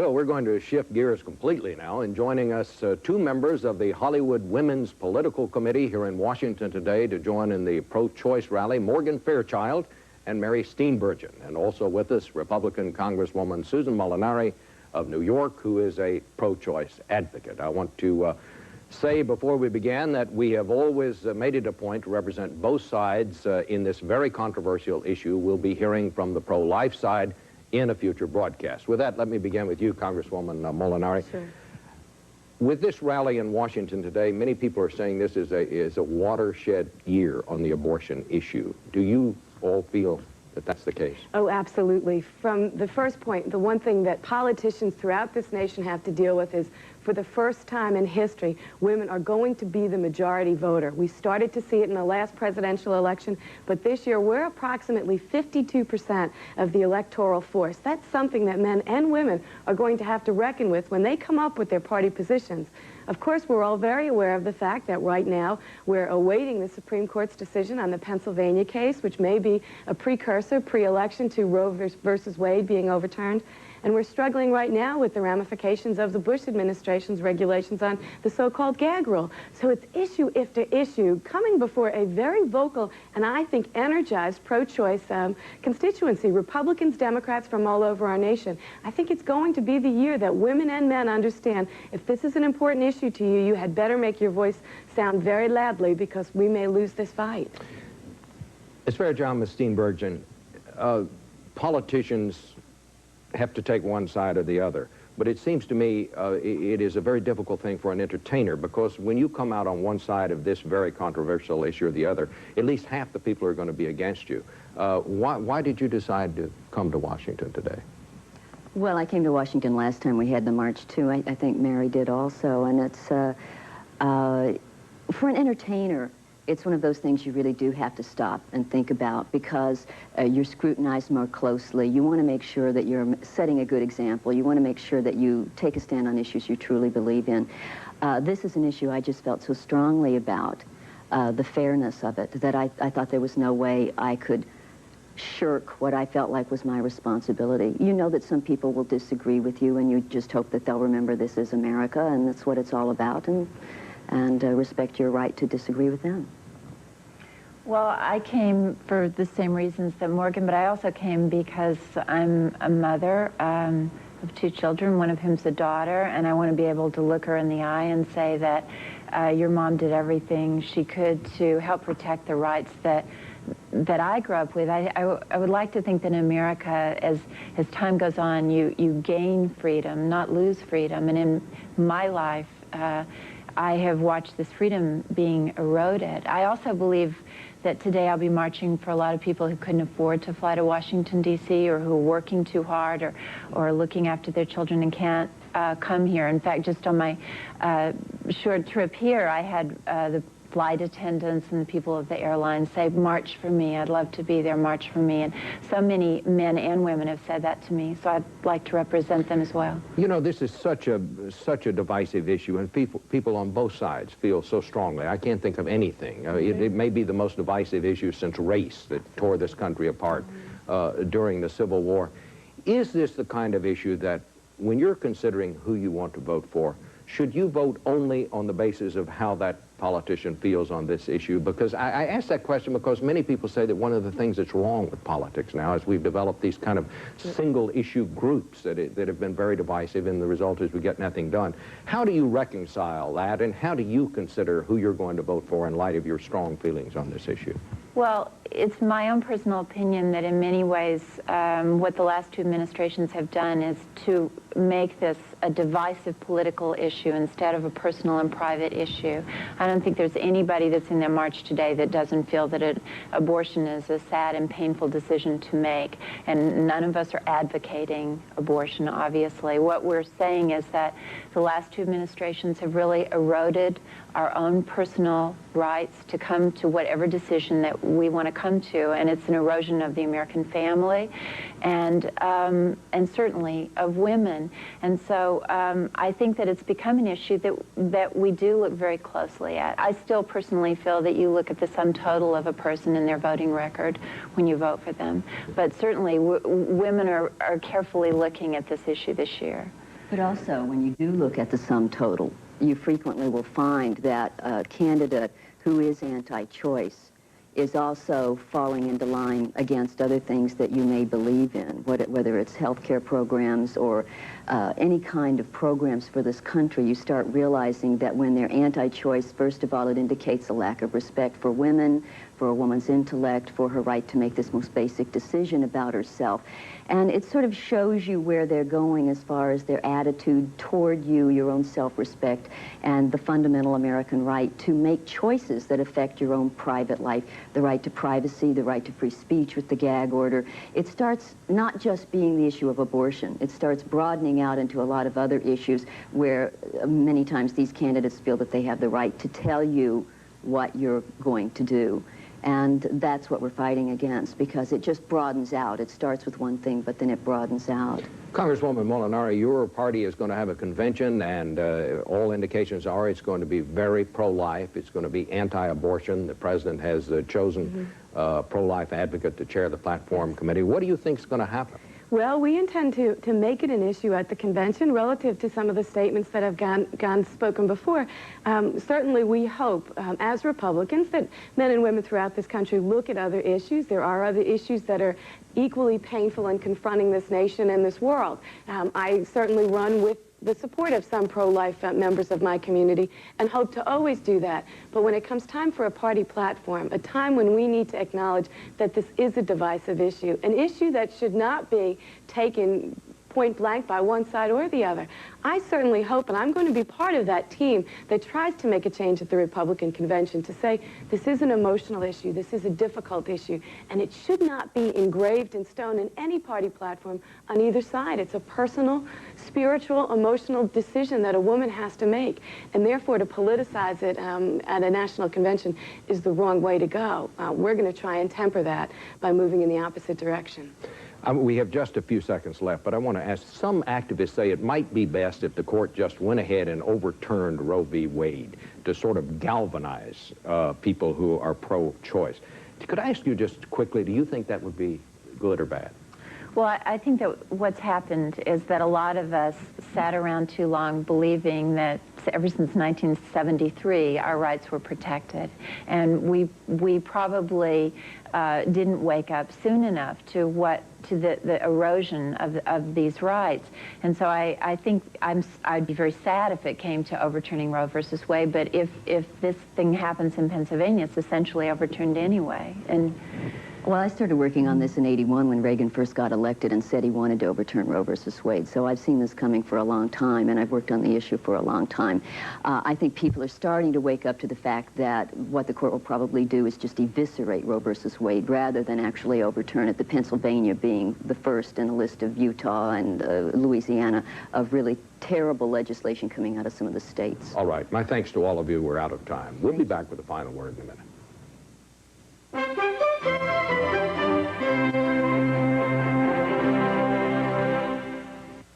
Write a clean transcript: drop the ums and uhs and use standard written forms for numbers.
Well, we're going to shift gears completely now, and joining us, two members of the Hollywood Women's Political Committee here in Washington today to join in the pro-choice rally, Morgan Fairchild and Mary Steenburgen. And also with us, Republican Congresswoman Susan Molinari of New York, who is a pro-choice advocate. I want to say before we begin that we have always made it a point to represent both sides in this very controversial issue. We'll be hearing from the pro-life side in a future broadcast. With that, let me begin with you, Congresswoman Molinari. Sure. With this rally in Washington today, many people are saying this is a watershed year on the abortion issue. Do you all feel that that's the case? Oh, absolutely. From the first point, the one thing that politicians throughout this nation have to deal with is, for the first time in history, women are going to be the majority voter. We started to see it in the last presidential election, but this year we're approximately 52% of the electoral force. That's something that men and women are going to have to reckon with when they come up with their party positions. Of course, we're all very aware of the fact that right now we're awaiting the Supreme Court's decision on the Pennsylvania case, which may be a precursor, pre-election to Roe versus Wade being overturned. And we're struggling right now with the ramifications of the Bush administration's regulations on the so-called gag rule. So it's issue after issue coming before a very vocal and I think energized pro-choice constituency, Republicans, Democrats from all over our nation. I think it's going to be the year that women and men understand if this is an important issue to you, you had better make your voice sound very loudly because we may lose this fight. It's fair, John, Ms. Steenburgen, politicians have to take one side or the other. But it seems to me it is a very difficult thing for an entertainer, because when you come out on one side of this very controversial issue or the other, at least half the people are going to be against you. Why did you decide to come to Washington today? Well, I came to Washington last time we had the march, too. I think Mary did also. And it's, for an entertainer, it's one of those things you really do have to stop and think about, because you're scrutinized more closely. You want to make sure that you're setting a good example. You want to make sure that you take a stand on issues you truly believe in. This is an issue I just felt so strongly about, the fairness of it, that I thought there was no way I could shirk what I felt like was my responsibility. You know that some people will disagree with you, and you just hope that they'll remember this is America, and that's what it's all about, and respect your right to disagree with them. Well, I came for the same reasons that Morgan, but I also came because I'm a mother of two children, one of whom's a daughter, and I want to be able to look her in the eye and say that your mom did everything she could to help protect the rights that I grew up with. I would like to think that in America, as time goes on, you gain freedom, not lose freedom. And in my life, I have watched this freedom being eroded. I also believe that today I'll be marching for a lot of people who couldn't afford to fly to Washington, D.C., or who are working too hard or looking after their children and can't come here. In fact, just on my short trip here, I had the flight attendants and the people of the airline say, "March for me, I'd love to be there, march for me." And so many men and women have said that to me, so I'd like to represent them as well. You know, this is such a divisive issue, and people on both sides feel so strongly. I can't think of anything. It may be the most divisive issue since race that tore this country apart during the Civil War. Is this the kind of issue that, when you're considering who you want to vote for, should you vote only on the basis of how that politician feels on this issue? Because I ask that question because many people say that one of the things that's wrong with politics now is we've developed these kind of single-issue groups that have been very divisive, and the result is we get nothing done. How do you reconcile that, and how do you consider who you're going to vote for in light of your strong feelings on this issue? Well, it's my own personal opinion that in many ways what the last two administrations have done is to make this a divisive political issue instead of a personal and private issue. I don't think there's anybody that's in their march today that doesn't feel that abortion is a sad and painful decision to make, and none of us are advocating abortion, obviously. What we're saying is that the last two administrations have really eroded our own personal rights to come to whatever decision that we want to come to, and it's an erosion of the American family and certainly of women. And so I think that it's become an issue that we do look very closely at. I still personally feel that you look at the sum total of a person and their voting record when you vote for them. But certainly women are carefully looking at this issue this year. But also, when you do look at the sum total, you frequently will find that a candidate who is anti-choice is also falling into line against other things that you may believe in, whether it's health care programs or any kind of programs for this country. You start realizing that when they're anti-choice, first of all, it indicates a lack of respect for women, for a woman's intellect, for her right to make this most basic decision about herself. And it sort of shows you where they're going as far as their attitude toward you, your own self-respect, and the fundamental American right to make choices that affect your own private life, the right to privacy, the right to free speech with the gag order. It starts not just being the issue of abortion. It starts broadening out into a lot of other issues where many times these candidates feel that they have the right to tell you what you're going to do. And that's what we're fighting against, because it just broadens out. It starts with one thing, but then it broadens out. Congresswoman Molinari, your party is going to have a convention, and all indications are it's going to be very pro-life. It's going to be anti-abortion. The president has chosen pro-life advocate to chair the platform committee. What do you think is going to happen? Well, we intend to make it an issue at the convention relative to some of the statements that have gone spoken before. Certainly we hope, as Republicans, that men and women throughout this country look at other issues. There are other issues that are equally painful in confronting this nation and this world. I certainly run with the support of some pro-life members of my community and hope to always do that. But when it comes time for a party platform, a time when we need to acknowledge that this is a divisive issue, an issue that should not be taken point blank by one side or the other. I certainly hope, and I'm going to be part of that team that tries to make a change at the Republican convention to say this is an emotional issue, this is a difficult issue, and it should not be engraved in stone in any party platform on either side. It's a personal, spiritual, emotional decision that a woman has to make, and therefore to politicize it at a national convention is the wrong way to go. We're going to try and temper that by moving in the opposite direction. We have just a few seconds left, but I want to ask, some activists say it might be best if the court just went ahead and overturned Roe v. Wade to sort of galvanize people who are pro-choice. Could I ask you just quickly, do you think that would be good or bad? Well, I think that what's happened is that a lot of us sat around too long believing that ever since 1973 our rights were protected, and we probably didn't wake up soon enough to the erosion of these rights. And so I think I'd be very sad if it came to overturning Roe versus Wade, but if this thing happens in Pennsylvania, it's essentially overturned anyway. And well, I started working on this in '81 when Reagan first got elected and said he wanted to overturn Roe versus Wade. So I've seen this coming for a long time, and I've worked on the issue for a long time. I think people are starting to wake up to the fact that what the court will probably do is just eviscerate Roe versus Wade rather than actually overturn it, the Pennsylvania being the first in a list of Utah and Louisiana of really terrible legislation coming out of some of the states. All right. My thanks to all of you. We're out of time. We'll be back with the final word in a minute.